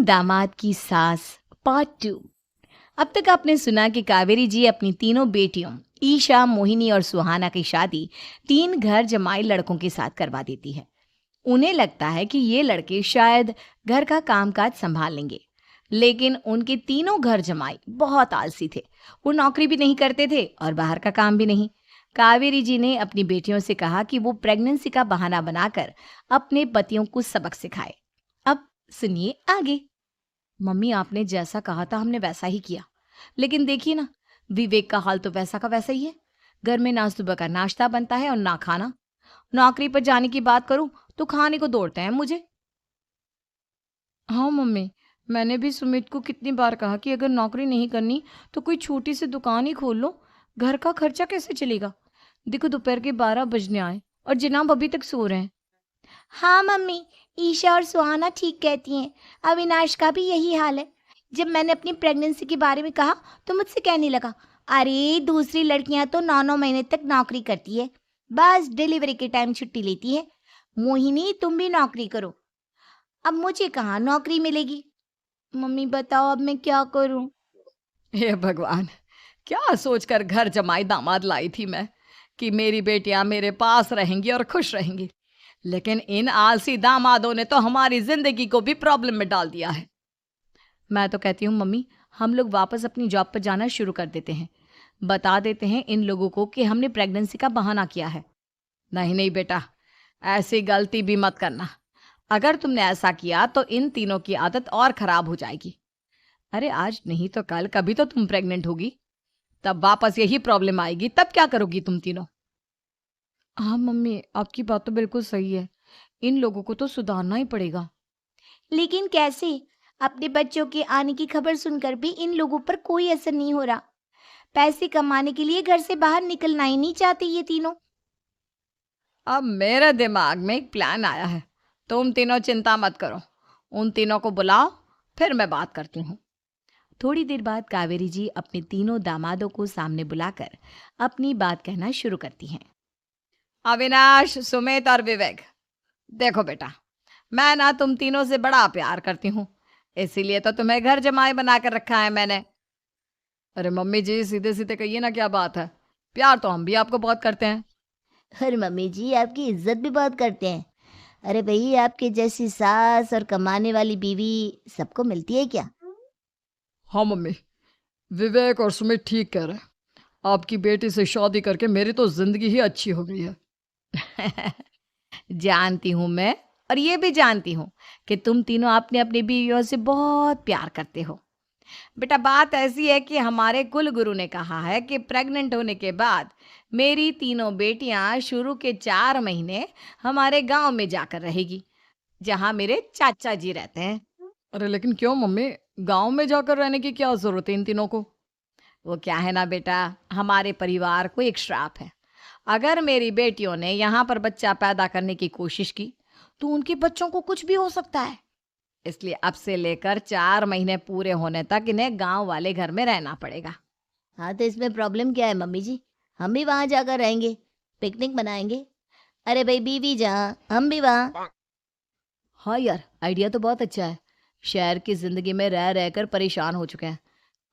दामाद की सास पार्ट 2। अब तक आपने सुना कि कावेरी जी अपनी तीनों बेटियों ईशा, मोहिनी और सुहाना की शादी 3 घर जमाई लड़कों के साथ करवा देती है। उन्हें लगता है कि ये लड़के शायद घर का कामकाज संभाल लेंगे, लेकिन उनके तीनों घर जमाई बहुत आलसी थे। वो नौकरी भी नहीं करते थे और बाहर का काम भी नहीं। कावेरी जी ने अपनी बेटियों से कहा कि वो प्रेगनेंसी का बहाना बनाकर अपने पतियों को सबक सिखाए। अब सुनिए आगे। मम्मी, आपने जैसा कहा था हमने वैसा ही किया, लेकिन देखिए ना, विवेक का हाल तो वैसा का वैसा ही है। घर में ना सुबह का नाश्ता बनता है और ना खाना। नौकरी पर जाने की बात करूं तो खाने को दौड़ते हैं मुझे। हाँ मम्मी, मैंने भी सुमित को कितनी बार कहा कि अगर नौकरी नहीं करनी तो कोई छोटी सी दुकान ही खोल लो। घर का खर्चा कैसे चलेगा? देखो, दोपहर के 12 बजने आए और जनाब अभी तक सो रहे हैं। हाँ मम्मी, ईशा और सुहाना ठीक कहती हैं। अविनाश का भी यही हाल है। जब मैंने अपनी प्रेगनेंसी के बारे में कहा तो मुझसे कहने लगा, अरे दूसरी लड़कियां तो 9 महीने तक नौकरी करती है, बस डिलीवरी के टाइम छुट्टी लेती है। मोहिनी, तुम भी नौकरी करो। अब मुझे कहाँ नौकरी मिलेगी? मम्मी बताओ, अब मैं क्या करूं? हे भगवान, क्या सोचकर घर जमाई दामाद लाई थी मैं कि मेरी बेटियां मेरे पास रहेंगी और खुश रहेंगी। लेकिन इन आलसी दामादों ने तो हमारी जिंदगी को भी प्रॉब्लम में डाल दिया है। मैं तो कहती हूँ मम्मी, हम लोग वापस अपनी जॉब पर जाना शुरू कर देते हैं। बता देते हैं इन लोगों को कि हमने प्रेगनेंसी का बहाना किया है। नहीं नहीं बेटा, ऐसी गलती भी मत करना। अगर तुमने ऐसा किया तो इन तीनों की आदत और खराब हो जाएगी। अरे आज नहीं तो कल कभी तो तुम प्रेग्नेंट होगी, तब वापस यही प्रॉब्लम आएगी। तब क्या करोगी तुम तीनों? हाँ मम्मी, आपकी बात तो बिल्कुल सही है। इन लोगों को तो सुधारना ही पड़ेगा। लेकिन कैसे? अपने बच्चों के आने की खबर सुनकर भी इन लोगों पर कोई असर नहीं हो रहा। पैसे कमाने के लिए घर से बाहर निकलना ही नहीं चाहते ये तीनों। अब मेरे दिमाग में एक प्लान आया है। तुम तीनों चिंता मत करो, उन तीनों को बुलाओ, फिर मैं बात करती हूँ। थोड़ी देर बाद कावेरी जी अपने तीनों दामादों को सामने बुलाकर अपनी बात कहना शुरू करती हैं। अविनाश, सुमित और विवेक, देखो बेटा, मैं ना तुम तीनों से बड़ा प्यार करती हूँ, इसीलिए तो तुम्हें घर जमाई बना कर रखा है मैंने। अरे मम्मी जी, सीधे सीधे कहिए ना, क्या बात है? प्यार तो हम भी आपको बहुत करते हैं। अरे मम्मी जी, आपकी इज्जत भी बहुत करते हैं। अरे भाई, आपके जैसी सास और कमाने वाली बीवी सबको मिलती है क्या? हाँ मम्मी, विवेक और सुमित ठीक कह रहे हैं। आपकी बेटी से शादी करके मेरी तो जिंदगी ही अच्छी हो गई है। जानती हूँ मैं, और ये भी जानती हूँ कि तुम तीनों अपने अपनी बीवियों से बहुत प्यार करते हो। बेटा, बात ऐसी है कि हमारे कुल गुरु ने कहा है कि प्रेग्नेंट होने के बाद मेरी तीनों बेटियां शुरू के 4 महीने हमारे गांव में जाकर रहेगी, जहां मेरे चाचा जी रहते हैं। अरे लेकिन क्यों मम्मी, गांव में जाकर रहने की क्या जरूरत है इन तीनों को? वो क्या है ना बेटा, हमारे परिवार को एक श्राप है। अगर मेरी बेटियों ने यहाँ पर बच्चा पैदा करने की कोशिश की तो उनके बच्चों को कुछ भी हो सकता है। इसलिए अब से लेकर 4 महीने पूरे होने तक इन्हें गांव वाले घर में रहना पड़ेगा। हाँ, तो इसमें प्रॉब्लम क्या है मम्मी जी? हम भी वहाँ जाकर रहेंगे, पिकनिक मनाएंगे। अरे भाई, बीवी जहाँ हम भी वहाँ। हाँ यार, आइडिया तो बहुत अच्छा है। शहर की जिंदगी में रह रहकर परेशान हो चुके हैं,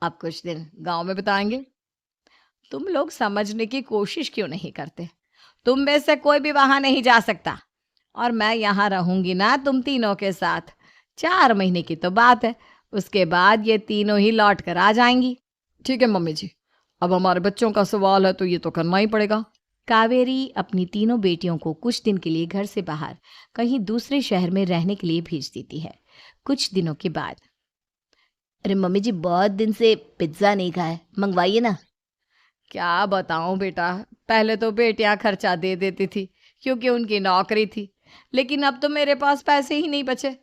अब कुछ दिन गांव में बिताएंगे। तुम लोग समझने की कोशिश क्यों नहीं करते? तुम में से कोई भी वहां नहीं जा सकता, और मैं यहाँ रहूंगी ना तुम तीनों के साथ। 4 महीने की तो बात है, उसके बाद ये तीनों ही लौट कर आ जाएंगी। ठीक है मम्मी जी, अब हमारे बच्चों का सवाल है तो ये तो करना ही पड़ेगा। कावेरी अपनी तीनों बेटियों को कुछ दिन के लिए घर से बाहर कहीं दूसरे शहर में रहने के लिए भेज देती है। कुछ दिनों के बाद, अरे मम्मी जी, बहुत दिन से पिज्ज़ा नहीं खाया, मंगवाइए ना। क्या बताऊं बेटा, पहले तो बेटियां खर्चा दे देती थी क्योंकि उनकी नौकरी थी, लेकिन अब तो मेरे पास पैसे ही नहीं बचे।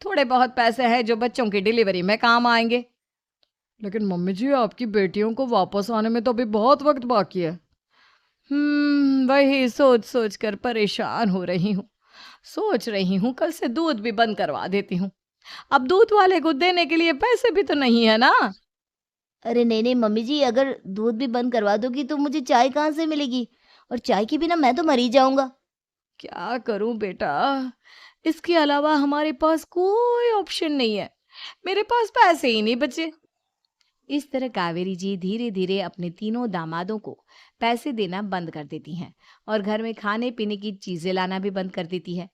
थोड़े बहुत पैसे हैं जो बच्चों की डिलीवरी में काम आएंगे। लेकिन मम्मी जी, आपकी बेटियों को वापस आने में तो अभी बहुत वक्त बाकी है। वही सोच सोच कर परेशान हो रही हूँ। सोच रही हूँ कल से दूध भी बंद करवा देती हूँ। अब दूध वाले को देने के लिए पैसे भी तो नहीं है ना। अरे नहीं नहीं मम्मी जी, अगर दूध भी बंद करवा दोगी तो मुझे चाय कहाँ से मिलेगी? और चाय के बिना मैं तो मर ही जाऊंगा। क्या करूं बेटा, इसके अलावा हमारे पास कोई ऑप्शन नहीं है। मेरे पास पैसे ही नहीं बचे। इस तरह कावेरी जी धीरे धीरे अपने तीनों दामादों को पैसे देना बंद कर देती हैं और घर में खाने पीने की चीजें लाना भी बंद कर देती है।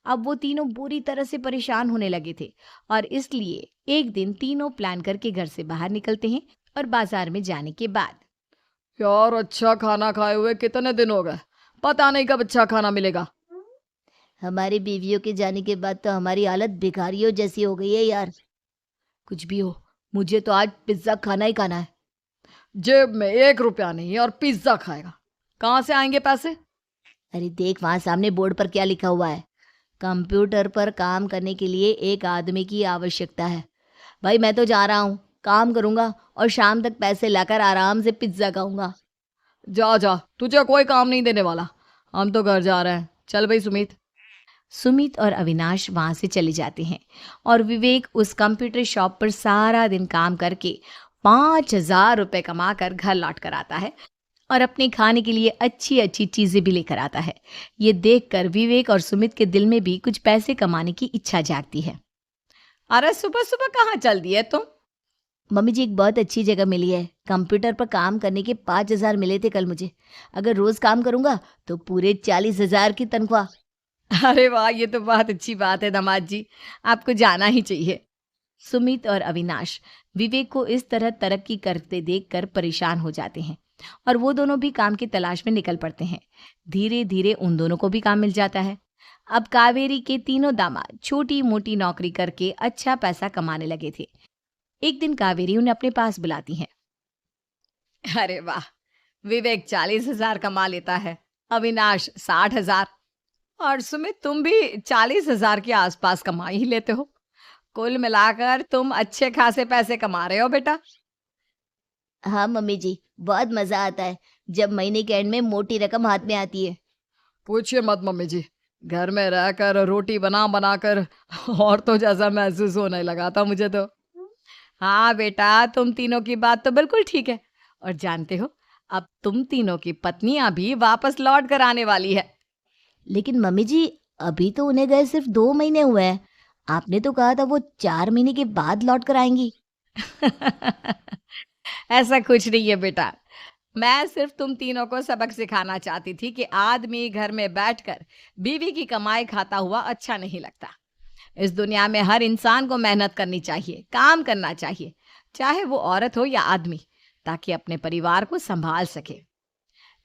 अब वो तीनों बुरी तरह से परेशान होने लगे थे और इसलिए एक दिन तीनों प्लान करके घर से बाहर निकलते हैं और बाजार में जाने के बाद, यार अच्छा खाना खाए हुए कितने दिन हो गए, पता नहीं कब अच्छा खाना मिलेगा। हमारी बीवियों के जाने के बाद तो हमारी हालत भिखारियों जैसी हो गई है यार। कुछ भी हो, मुझे तो आज पिज्जा खाना ही खाना है। जेब में 1 रुपया नहीं और पिज्जा खाएगा, कहाँ से आएंगे पैसे? अरे देख वहां सामने बोर्ड पर क्या लिखा हुआ है, कंप्यूटर पर काम करने के लिए एक आदमी की आवश्यकता है। भाई मैं तो जा रहा हूँ, काम करूंगा और शाम तक पैसे लाकर आराम से पिज्जा खाऊंगा। जा जा, तुझे कोई काम नहीं देने वाला, हम तो घर जा रहे हैं। चल भाई सुमित। सुमित और अविनाश वहां से चले जाते हैं और विवेक उस कंप्यूटर शॉप पर सारा दिन काम करके 5,000 रुपए कमा कर घर लौट कर आता है और अपने खाने के लिए अच्छी अच्छी चीजें भी लेकर आता है। ये देखकर विवेक और सुमित के दिल में भी कुछ पैसे कमाने की इच्छा जागती है। अरे सुबह सुबह कहाँ चल दिए तुम? मम्मी जी एक बहुत अच्छी जगह मिली है, कंप्यूटर पर काम करने के 5,000 मिले थे कल मुझे। अगर रोज काम करूंगा तो पूरे 40,000 की तनख्वाह। अरे वाह, ये तो बहुत अच्छी बात है दामाद जी, आपको जाना ही चाहिए। सुमित और अविनाश विवेक को इस तरह तरक्की करते देखकर परेशान हो जाते हैं और वो दोनों भी काम की तलाश में निकल पड़ते हैं। धीरे धीरे उन दोनों को भी काम मिल जाता है। अब कावेरी के तीनों दामाद छोटी मोटी नौकरी करके अच्छा पैसा कमाने लगे थे। एक दिन कावेरी उन्हें अपने पास बुलाती है। अरे वाह, विवेक 40,000 कमा लेता है, अविनाश 60,000 और सुमित तुम भी 40,000 के आसपास कमा ही लेते हो। कुल मिलाकर तुम अच्छे खासे पैसे कमा रहे हो बेटा। हाँ मम्मी जी, बहुत मजा आता है जब महीने के एंड में मोटी रकम हाथ में आती है। पूछिए मत मम्मी जी, घर में रहकर रोटी बना बनाकर और तो जैसा महसूस होने लगा था मुझे तो। हाँ बेटा, तुम तीनों की बात तो बिल्कुल ठीक है। और जानते हो, अब तुम तीनों की पत्नियां भी वापस लौट कर आने वाली है। लेकिन मम्मी जी अभी तो उन्हें गए सिर्फ 2 महीने हुए हैं, आपने तो कहा था वो 4 महीने के बाद लौट कर आएंगी। ऐसा कुछ नहीं है बेटा, मैं सिर्फ तुम तीनों को सबक सिखाना चाहती थी कि आदमी घर में बैठकर बीवी की कमाई खाता हुआ अच्छा नहीं लगता। इस दुनिया में हर इंसान को मेहनत करनी चाहिए, काम करना चाहिए, चाहे वो औरत हो या आदमी, ताकि अपने परिवार को संभाल सके।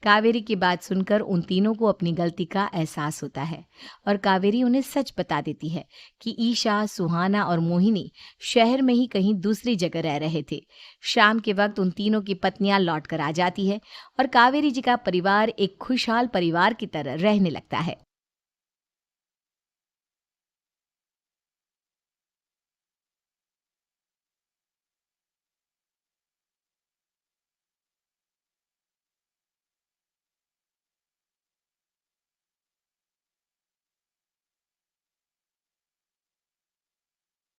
कावेरी की बात सुनकर उन तीनों को अपनी गलती का एहसास होता है और कावेरी उन्हें सच बता देती है कि ईशा, सुहाना और मोहिनी शहर में ही कहीं दूसरी जगह रह रहे थे। शाम के वक्त उन तीनों की पत्नियां लौट कर आ जाती है और कावेरी जी का परिवार एक खुशहाल परिवार की तरह रहने लगता है।